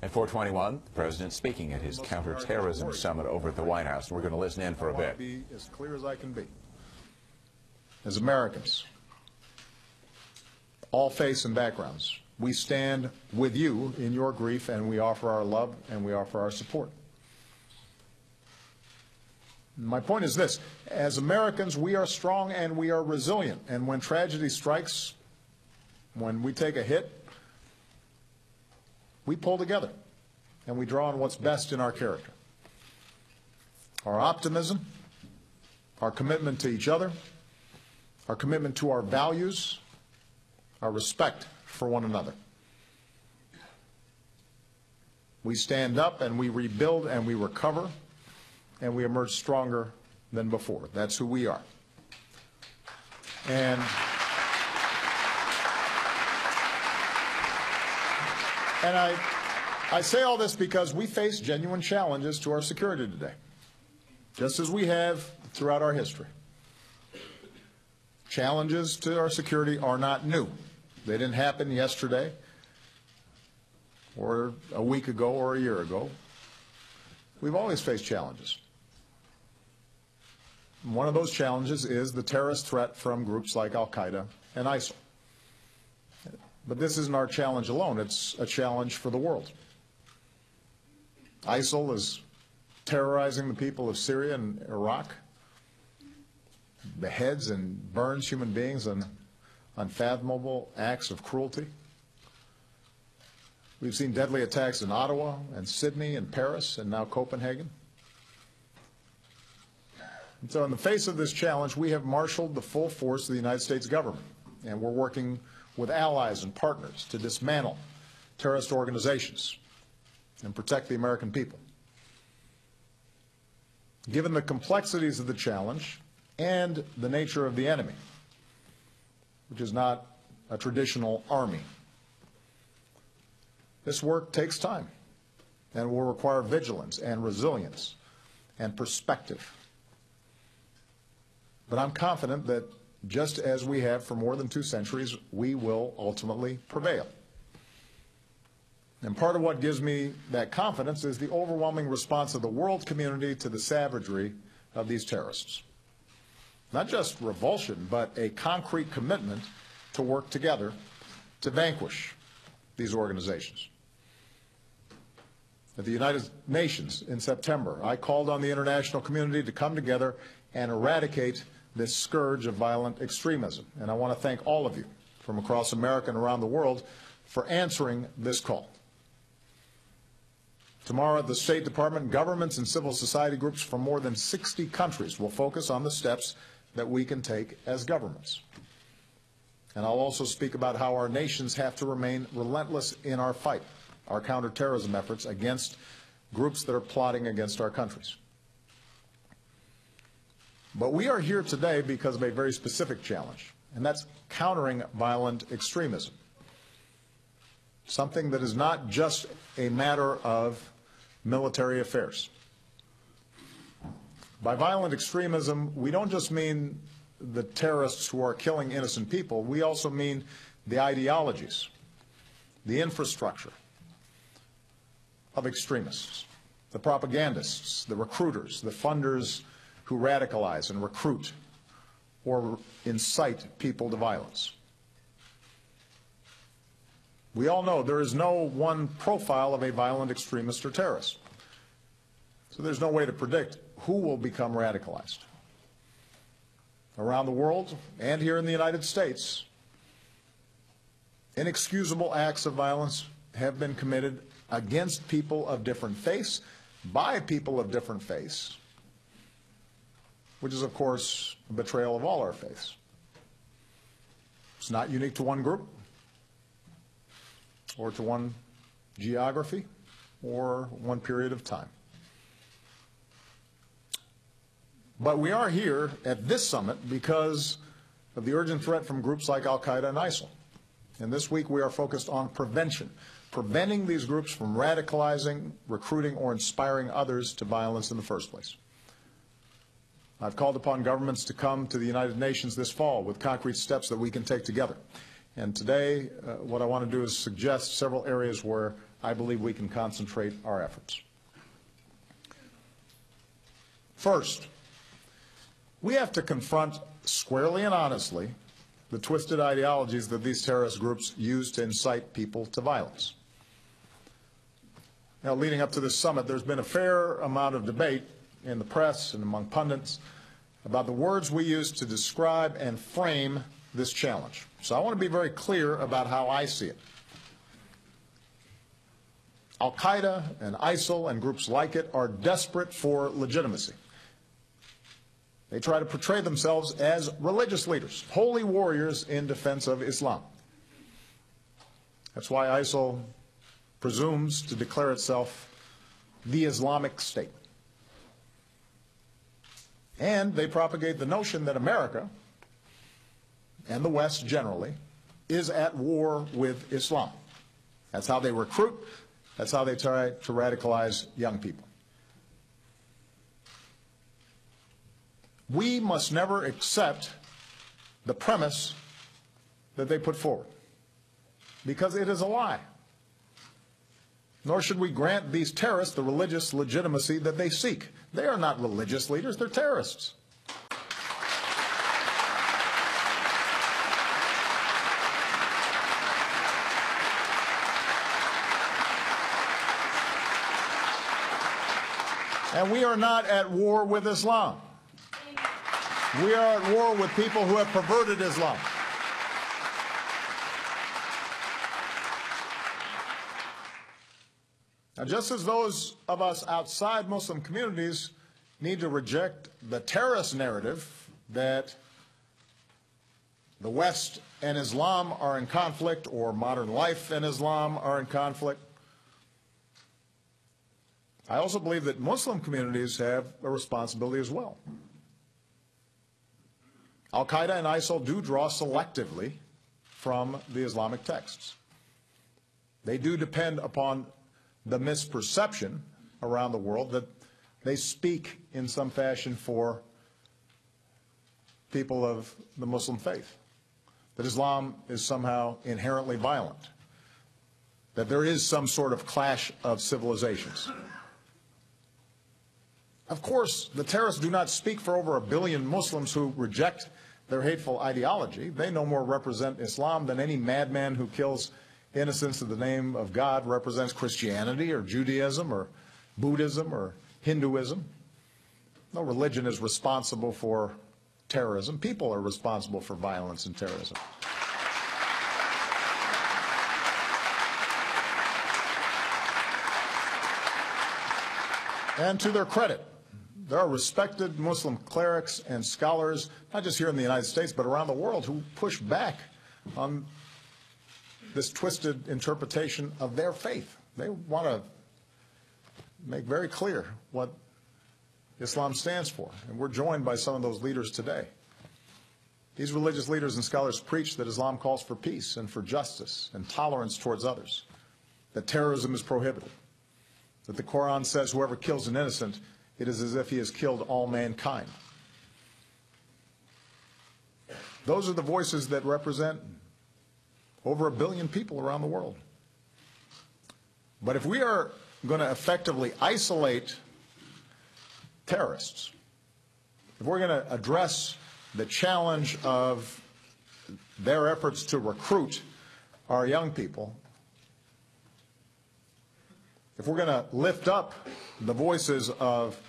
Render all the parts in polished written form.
At 4:21, the president speaking at his counterterrorism summit over at the White House. We're going to listen in for a bit. I want to be as clear as I can be. As Americans, all faiths and backgrounds, we stand with you in your grief, and we offer our love and we offer our support. My point is this: as Americans, we are strong and we are resilient. And when tragedy strikes, when we take a hit, we pull together and we draw on what's best in our character. Our optimism, our commitment to each other, our commitment to our values, our respect for one another. We stand up and we rebuild and we recover and we emerge stronger than before. That's who we are. And I say all this because we face genuine challenges to our security today, just as we have throughout our history. Challenges to our security are not new. They didn't happen yesterday or a week ago or a year ago. We've always faced challenges. One of those challenges is the terrorist threat from groups like Al-Qaeda and ISIL. But this isn't our challenge alone. It's a challenge for the world. ISIL is terrorizing the people of Syria and Iraq, beheads and burns human beings in unfathomable acts of cruelty. We've seen deadly attacks in Ottawa and Sydney and Paris and now Copenhagen. And so in the face of this challenge, we have marshaled the full force of the United States government, and we're working with allies and partners to dismantle terrorist organizations and protect the American people. Given the complexities of the challenge and the nature of the enemy, which is not a traditional army, this work takes time and will require vigilance and resilience and perspective. But I'm confident that just as we have for more than 2 centuries, we will ultimately prevail. And part of what gives me that confidence is the overwhelming response of the world community to the savagery of these terrorists. Not just revulsion, but a concrete commitment to work together to vanquish these organizations. At the United Nations in September, I called on the international community to come together and eradicate this scourge of violent extremism. And I want to thank all of you from across America and around the world for answering this call. Tomorrow at the State Department, governments and civil society groups from more than 60 countries will focus on the steps that we can take as governments. And I'll also speak about how our nations have to remain relentless in our fight, our counterterrorism efforts against groups that are plotting against our countries. But we are here today because of a very specific challenge, and that's countering violent extremism. Something that is not just a matter of military affairs. By violent extremism, we don't just mean the terrorists who are killing innocent people. We also mean the ideologies, the infrastructure of extremists, the propagandists, the recruiters, the funders who radicalize and recruit or incite people to violence. We all know there is no one profile of a violent extremist or terrorist. So there's no way to predict who will become radicalized. Around the world and here in the United States, inexcusable acts of violence have been committed against people of different faiths, by people of different faiths, which is, of course, a betrayal of all our faiths. It's not unique to one group or to one geography or one period of time. But we are here at this summit because of the urgent threat from groups like Al-Qaeda and ISIL. And this week we are focused on prevention, preventing these groups from radicalizing, recruiting, or inspiring others to violence in the first place. I've called upon governments to come to the United Nations this fall with concrete steps that we can take together. And today, what I want to do is suggest several areas where I believe we can concentrate our efforts. First, we have to confront squarely and honestly the twisted ideologies that these terrorist groups use to incite people to violence. Now, leading up to this summit, there's been a fair amount of debate in the press and among pundits about the words we use to describe and frame this challenge. So I want to be very clear about how I see it. Al-Qaeda and ISIL and groups like it are desperate for legitimacy. They try to portray themselves as religious leaders, holy warriors in defense of Islam. That's why ISIL presumes to declare itself the Islamic State. And they propagate the notion that America, and the West generally, is at war with Islam. That's how they recruit. That's how they try to radicalize young people. We must never accept the premise that they put forward, because it is a lie. Nor should we grant these terrorists the religious legitimacy that they seek. They are not religious leaders, they're terrorists. And we are not at war with Islam. We are at war with people who have perverted Islam. Now, just as those of us outside Muslim communities need to reject the terrorist narrative that the West and Islam are in conflict, or modern life and Islam are in conflict, I also believe that Muslim communities have a responsibility as well. Al-Qaeda and ISIL do draw selectively from the Islamic texts. They do depend upon the misperception around the world that they speak in some fashion for people of the Muslim faith, that Islam is somehow inherently violent, that there is some sort of clash of civilizations. Of course, the terrorists do not speak for over 1 billion Muslims who reject their hateful ideology. They no more represent Islam than any madman who kills innocents in the name of God represents Christianity or Judaism or Buddhism or Hinduism. No religion is responsible for terrorism. People are responsible for violence and terrorism. And to their credit, there are respected Muslim clerics and scholars, not just here in the United States, but around the world, who push back on this twisted interpretation of their faith. They want to make very clear what Islam stands for, and we're joined by some of those leaders today. These religious leaders and scholars preach that Islam calls for peace and for justice and tolerance towards others, that terrorism is prohibited, that the Quran says whoever kills an innocent, it is as if he has killed all mankind. Those are the voices that represent over 1 billion people around the world. But if we are going to effectively isolate terrorists, if we're going to address the challenge of their efforts to recruit our young people, if we're going to lift up the voices of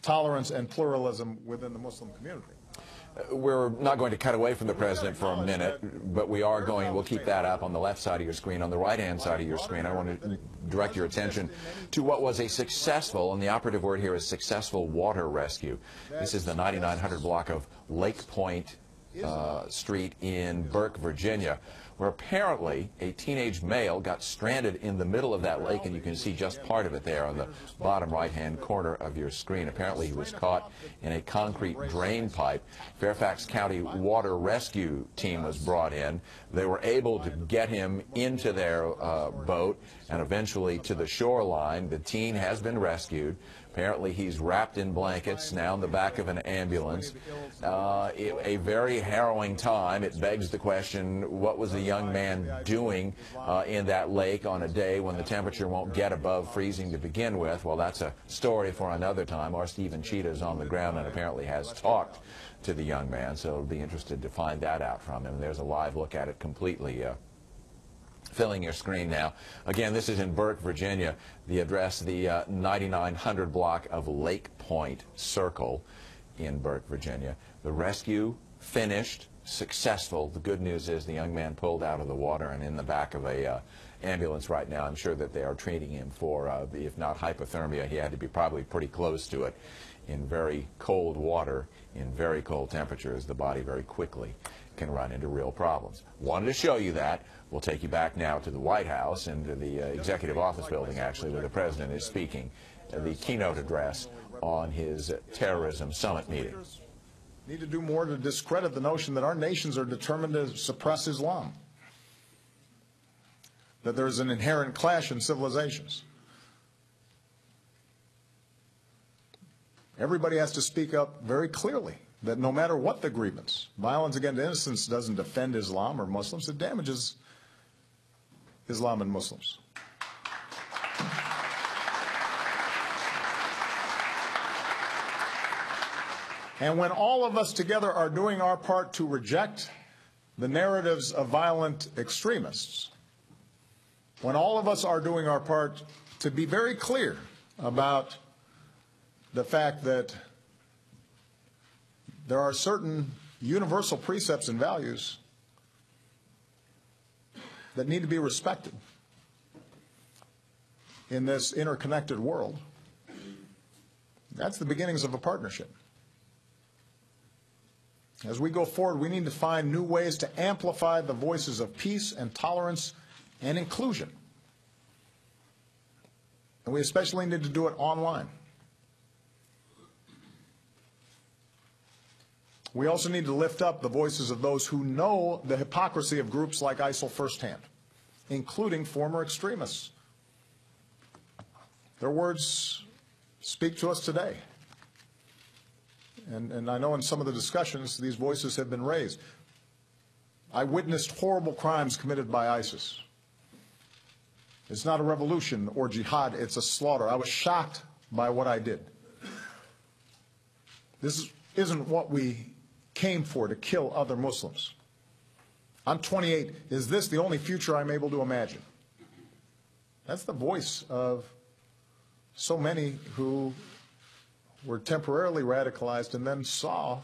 tolerance and pluralism within the Muslim community. We're not going to cut away from the president for a minute, but we'll keep that up on the left side of your screen. On the right-hand side of your screen, I want to direct your attention to what was a successful, and the operative word here is successful, water rescue. This is the 9900 block of Lake Point Street in Burke, Virginia, where apparently a teenage male got stranded in the middle of that lake, and you can see just part of it there on the bottom right-hand corner of your screen. Apparently he was caught in a concrete drain pipe. Fairfax County Water Rescue Team was brought in. They were able to get him into their boat, and eventually to the shoreline. The teen has been rescued. Apparently he's wrapped in blankets, now in the back of an ambulance. A very harrowing time. It begs the question, what was the young man doing in that lake on a day when the temperature won't get above freezing to begin with? Well, that's a story for another time. Our Stephen Cheetah is on the ground and apparently has talked to the young man, so I'll be interested to find that out from him. There's a live look at it completely filling your screen now. Again, this is in Burke, Virginia. The address, the 9900 block of Lake Point Circle in Burke, Virginia. The rescue finished, successful. The good news is the young man pulled out of the water and in the back of a ambulance right now. I'm sure that they are treating him for, if not hypothermia, he had to be probably pretty close to it. In very cold water, in very cold temperatures, the body very quickly can run into real problems. Wanted to show you that. We'll take you back now to the White House and to the Executive Office building, actually, where the President is speaking, the keynote address on his terrorism summit meeting. Need to do more to discredit the notion that our nations are determined to suppress Islam, that there's an inherent clash in civilizations. Everybody has to speak up very clearly that no matter what the grievance, violence against innocence doesn't defend Islam or Muslims, it damages Islam and Muslims. And when all of us together are doing our part to reject the narratives of violent extremists, when all of us are doing our part to be very clear about the fact that there are certain universal precepts and values that need to be respected in this interconnected world, that's the beginnings of a partnership. As we go forward, we need to find new ways to amplify the voices of peace and tolerance and inclusion. And we especially need to do it online. We also need to lift up the voices of those who know the hypocrisy of groups like ISIL firsthand, including former extremists. Their words speak to us today. And I know in some of the discussions these voices have been raised. I witnessed horrible crimes committed by ISIS. It's not a revolution or jihad, it's a slaughter. I was shocked by what I did. This isn't what we came for, to kill other Muslims. I'm 28. Is this the only future I'm able to imagine? That's the voice of so many who were temporarily radicalized and then saw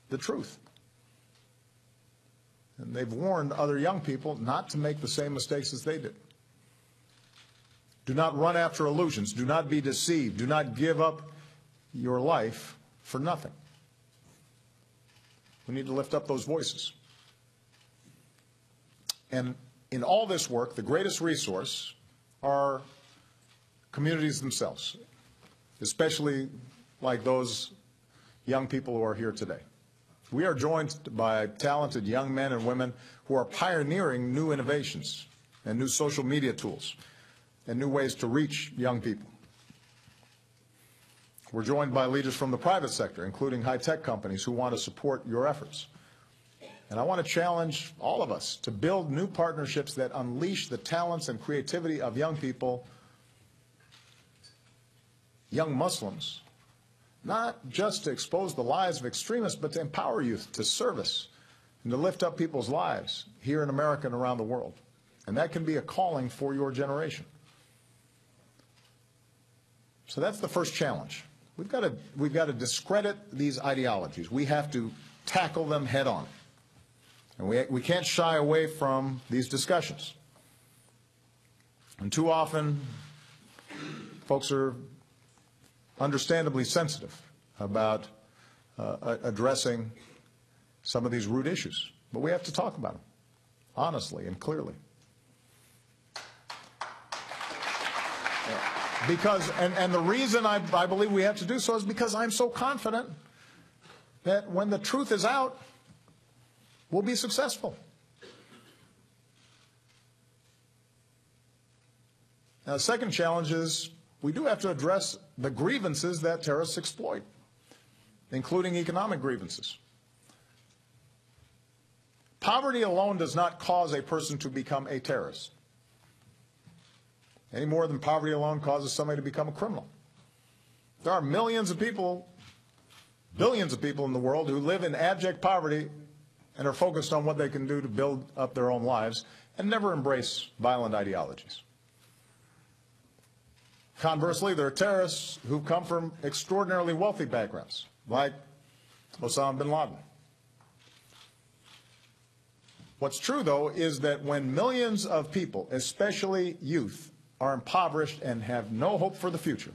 the truth. And they've warned other young people not to make the same mistakes as they did. Do not run after illusions. Do not be deceived. Do not give up your life for nothing. We need to lift up those voices. And in all this work, the greatest resource are communities themselves, especially like those young people who are here today. We are joined by talented young men and women who are pioneering new innovations and new social media tools and new ways to reach young people. We're joined by leaders from the private sector, including high-tech companies who want to support your efforts. And I want to challenge all of us to build new partnerships that unleash the talents and creativity of young people, young Muslims, not just to expose the lies of extremists, but to empower youth to service and to lift up people's lives here in America and around the world. And that can be a calling for your generation. So that's the first challenge. We've got to discredit these ideologies. We have to tackle them head on. And we can't shy away from these discussions. And too often, folks are understandably sensitive about addressing some of these root issues. But we have to talk about them honestly and clearly. Because, and the reason I believe we have to do so is because I'm so confident that when the truth is out, we'll be successful. Now, the second challenge is we do have to address the grievances that terrorists exploit, including economic grievances. Poverty alone does not cause a person to become a terrorist, any more than poverty alone causes somebody to become a criminal. There are millions of people, billions of people in the world who live in abject poverty and are focused on what they can do to build up their own lives and never embrace violent ideologies. Conversely, there are terrorists who come from extraordinarily wealthy backgrounds, like Osama bin Laden. What's true, though, is that when millions of people, especially youth, are impoverished and have no hope for the future,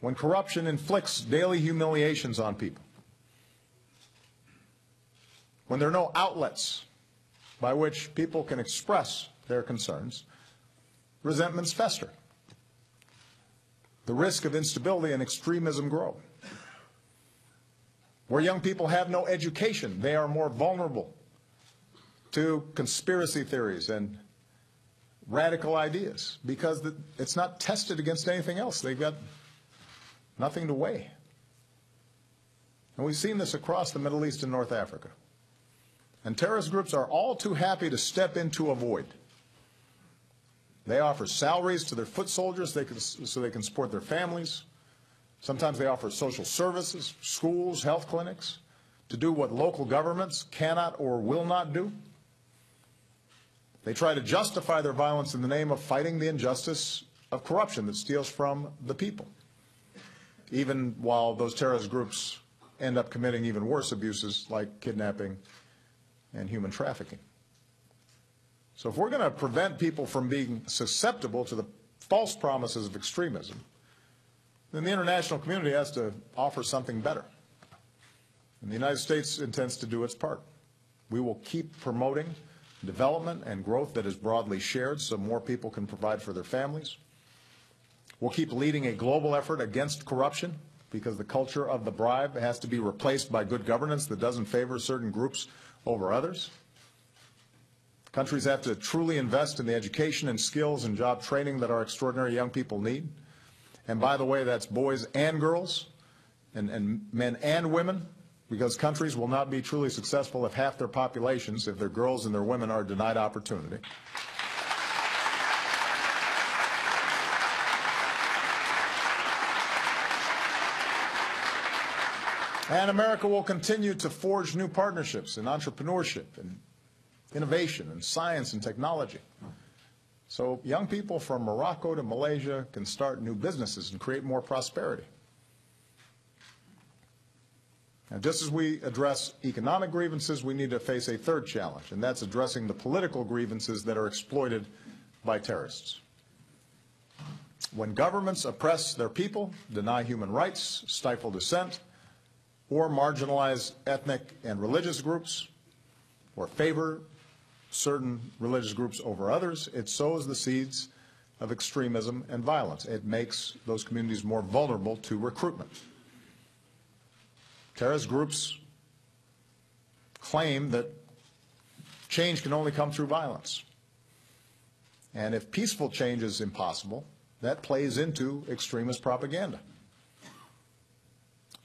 when corruption inflicts daily humiliations on people, when there are no outlets by which people can express their concerns, resentments fester. The risk of instability and extremism grow. Where young people have no education, they are more vulnerable to conspiracy theories and radical ideas because it's not tested against anything else. They've got nothing to weigh. And we've seen this across the Middle East and North Africa. And terrorist groups are all too happy to step into a void. They offer salaries to their foot soldiers so they can support their families. Sometimes they offer social services, schools, health clinics, to do what local governments cannot or will not do. They try to justify their violence in the name of fighting the injustice of corruption that steals from the people, even while those terrorist groups end up committing even worse abuses like kidnapping and human trafficking. So if we're going to prevent people from being susceptible to the false promises of extremism, then the international community has to offer something better. And the United States intends to do its part. We will keep promoting development and growth that is broadly shared so more people can provide for their families. We'll keep leading a global effort against corruption because the culture of the bribe has to be replaced by good governance that doesn't favor certain groups over others. Countries have to truly invest in the education and skills and job training that our extraordinary young people need. And by the way, that's boys and girls, and men and women, because countries will not be truly successful if half their populations, if their girls and their women, are denied opportunity. And America will continue to forge new partnerships in entrepreneurship and innovation and science and technology. So young people from Morocco to Malaysia can start new businesses and create more prosperity. Now, just as we address economic grievances, we need to face a third challenge, and that's addressing the political grievances that are exploited by terrorists. When governments oppress their people, deny human rights, stifle dissent, or marginalize ethnic and religious groups, or favor certain religious groups over others, it sows the seeds of extremism and violence. It makes those communities more vulnerable to recruitment. Terrorist groups claim that change can only come through violence. And if peaceful change is impossible, that plays into extremist propaganda.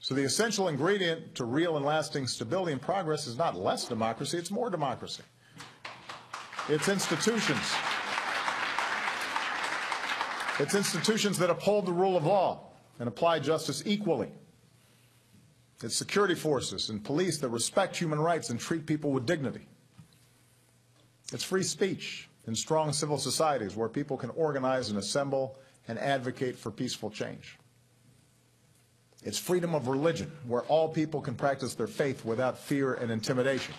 So the essential ingredient to real and lasting stability and progress is not less democracy, it's more democracy. It's institutions. It's institutions that uphold the rule of law and apply justice equally. It's security forces and police that respect human rights and treat people with dignity. It's free speech and strong civil societies where people can organize and assemble and advocate for peaceful change. It's freedom of religion, where all people can practice their faith without fear and intimidation.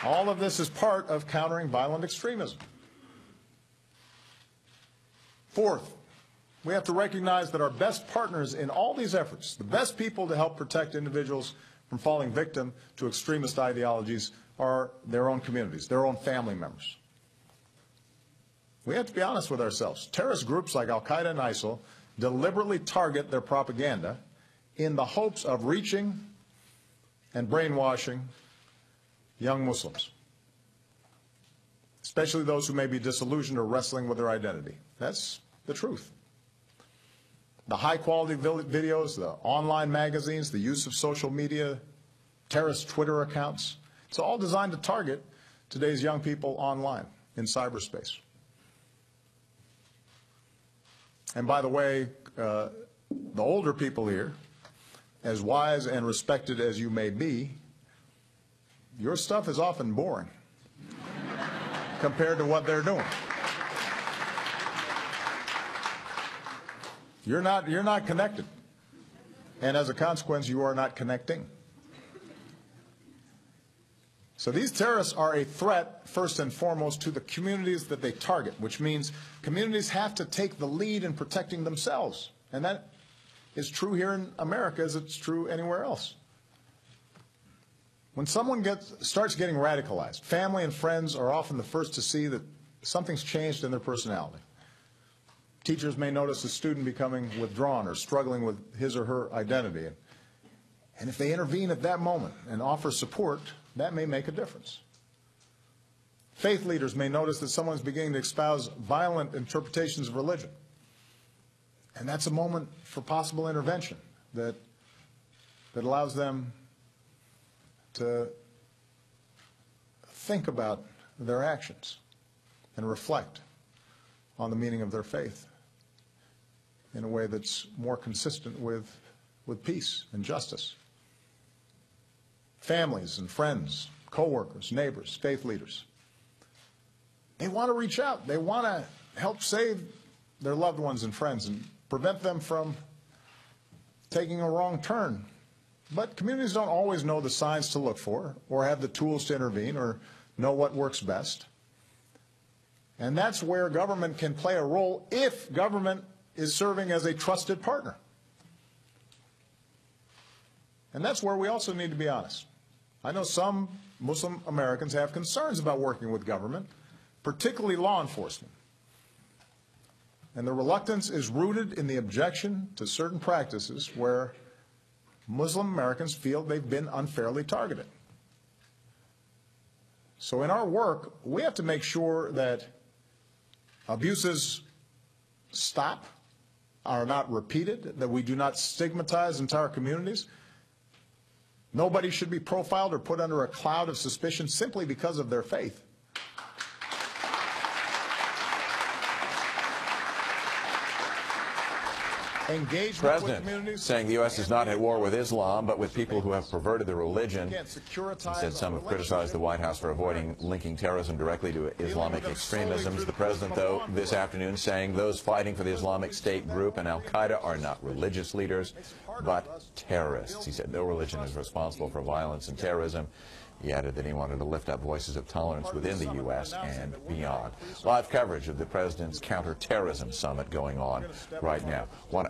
All of this is part of countering violent extremism. Fourth, we have to recognize that our best partners in all these efforts, the best people to help protect individuals from falling victim to extremist ideologies, are their own communities, their own family members. We have to be honest with ourselves. Terrorist groups like Al-Qaeda and ISIL deliberately target their propaganda in the hopes of reaching and brainwashing young Muslims. especially those who may be disillusioned or wrestling with their identity. That's the truth. The high-quality videos, the online magazines, the use of social media, terrorist Twitter accounts, it's all designed to target today's young people online in cyberspace. And by the way, the older people here, as wise and respected as you may be, your stuff is often boring compared to what they're doing. You're not connected. And as a consequence, you are not connecting. So these terrorists are a threat, first and foremost, to the communities that they target, which means communities have to take the lead in protecting themselves. And that is true here in America as it's true anywhere else. When someone starts getting radicalized, family and friends are often the first to see that something's changed in their personality. Teachers may notice a student becoming withdrawn or struggling with his or her identity. And if they intervene at that moment and offer support, that may make a difference. Faith leaders may notice that someone's beginning to espouse violent interpretations of religion. And that's a moment for possible intervention that allows them to think about their actions and reflect on the meaning of their faith in a way that's more consistent with peace and justice. Families and friends, co-workers, neighbors, faith leaders, they want to reach out. They want to help save their loved ones and friends and prevent them from taking a wrong turn. But communities don't always know the signs to look for or have the tools to intervene or know what works best. And that's where government can play a role if government is serving as a trusted partner. And that's where we also need to be honest. I know some Muslim Americans have concerns about working with government, particularly law enforcement. And the reluctance is rooted in the objection to certain practices where Muslim Americans feel they've been unfairly targeted. So in our work, we have to make sure that abuses stop, are not repeated, that we do not stigmatize entire communities. Nobody should be profiled or put under a cloud of suspicion simply because of their faith. Engagement with communities. Saying the U.S. is not at war with Islam, but with people who have perverted the religion. He said some have criticized the White House for avoiding linking terrorism directly to Islamic extremism. The president, though, this afternoon saying those fighting for the Islamic State group and al-Qaeda are not religious leaders, but terrorists. He said no religion is responsible for violence and terrorism. He added that he wanted to lift up voices of tolerance within the U.S. and beyond. Live coverage of the president's counterterrorism summit going on right now.